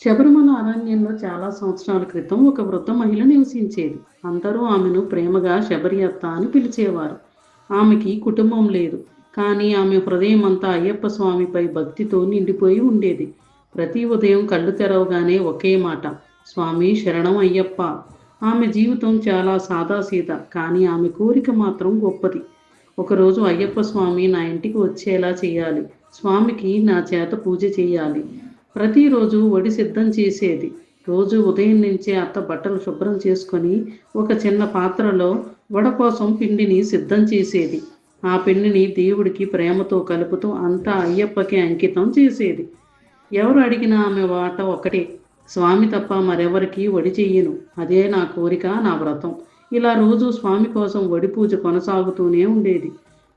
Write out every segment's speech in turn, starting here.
శబరిమల అరణ్యంలో చాలా సంవత్సరాల క్రితం ఒక వృద్ధ మహిళ నివసించేది. అందరూ ఆమెను ప్రేమగా శబరి అత్త అని పిలిచేవారు. ఆమెకి కుటుంబం లేదు, కానీ ఆమె హృదయం అంతా అయ్యప్ప స్వామిపై భక్తితో నిండిపోయి ఉండేది. ప్రతి ఉదయం కళ్ళు తెరవగానే ఒకే మాట, స్వామి శరణం అయ్యప్ప. ఆమె జీవితం చాలా సాదాసీదా, కానీ ఆమె కోరిక మాత్రం గొప్పది. ఒకరోజు అయ్యప్ప స్వామి నా ఇంటికి వచ్చేలా చేయాలి, స్వామికి నా చేత పూజ చేయాలి. ప్రతిరోజు వడి సిద్ధం చేసేది. రోజు ఉదయం నుంచే అత్త బట్టలు శుభ్రం చేసుకొని ఒక చిన్న పాత్రలో వడ కోసం పిండిని సిద్ధం చేసేది. ఆ పిండిని దేవుడికి ప్రేమతో కలుపుతూ అంతా అయ్యప్పకి అంకితం చేసేది. ఎవరు అడిగినా ఆమె మాట ఒకటే, స్వామి తప్ప మరెవరికి వడి చెయ్యను, అదే నా కోరిక, నా వ్రతం. ఇలా రోజు స్వామి కోసం వడి పూజ కొనసాగుతూనే ఉండేది.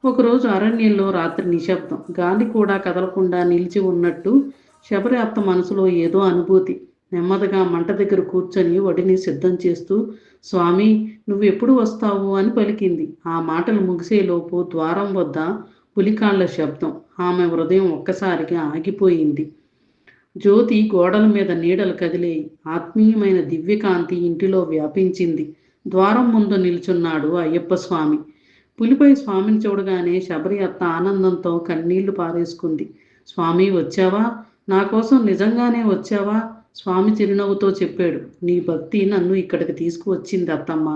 ఒకరోజు అరణ్యంలో రాత్రి నిశ్శబ్దం, గాలి కూడా కదలకుండా నిలిచి ఉన్నట్టు శబరి అత్త మనసులో ఏదో అనుభూతి. నెమ్మదిగా మంట దగ్గర కూర్చొని వడిని సిద్ధం చేస్తూ, స్వామి నువ్వు ఎప్పుడు వస్తావు అని పలికింది. ఆ మాటలు ముగిసేలోపు ద్వారం వద్ద పులికాళ్ల శబ్దం. ఆమె హృదయం ఒక్కసారిగా ఆగిపోయింది. జ్యోతి గోడల మీద నీడలు కదిలేయి. ఆత్మీయమైన దివ్యకాంతి ఇంటిలో వ్యాపించింది. ద్వారం ముందు నిల్చున్నాడు అయ్యప్ప స్వామి. పులిపై స్వామిని చూడగానే శబరి అత్త ఆనందంతో కన్నీళ్లు పారేసుకుంది. స్వామి వచ్చావా? నా కోసం నిజంగానే వచ్చావా? స్వామి చిరునవ్వుతో చెప్పాడు. నీ భక్తి నన్ను ఇక్కడికి తీసుకువచ్చింది అత్తమ్మ.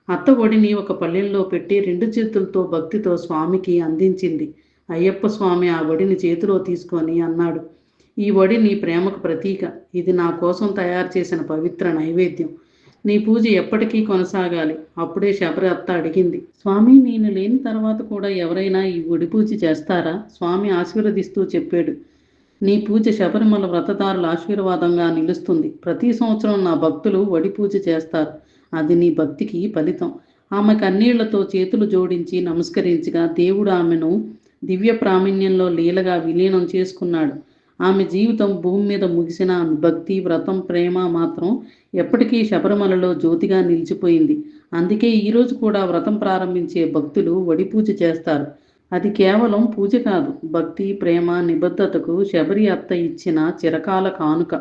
అత్త ఒడిని ఒక పళ్ళెంలో పెట్టి రెండు చేతులతో భక్తితో స్వామికి అందించింది. అయ్యప్ప స్వామి ఆ వడిని చేతిలో తీసుకొని అన్నాడు, ఈ వడి నీ ప్రేమకు ప్రతీక. ఇది నా కోసం తయారు చేసిన పవిత్ర నైవేద్యం. నీ పూజ ఎప్పటికీ కొనసాగాలి. అప్పుడే శబరి అత్త అడిగింది, స్వామి నేను లేని తర్వాత కూడా ఎవరైనా ఈ వడి పూజ చేస్తారా? స్వామి ఆశీర్వదిస్తూ చెప్పాడు, నీ పూజ శబరిమల వ్రతదారుల ఆశీర్వాదంగా నిలుస్తుంది. ప్రతి సంవత్సరం నా భక్తులు వడి పూజ చేస్తారు. అది నీ భక్తికి ఫలితం. ఆమె కన్నీళ్లతో చేతులు జోడించి నమస్కరించగా దేవుడు ఆమెను దివ్య ప్రావీణ్యంలో లీలగా విలీనం చేసుకున్నాడు. ఆమె జీవితం భూమి మీద ముగిసిన ఆమె భక్తి, వ్రతం, ప్రేమ మాత్రం ఎప్పటికీ శబరిమలలో జ్యోతిగా నిలిచిపోయింది. అందుకే ఈరోజు కూడా వ్రతం ప్రారంభించే భక్తులు వడి పూజ చేస్తారు. అది కేవలం పూజ కాదు, భక్తి, ప్రేమ, నిబద్ధతకు శబరి అత్త ఇచ్చిన చిరకాల కానుక.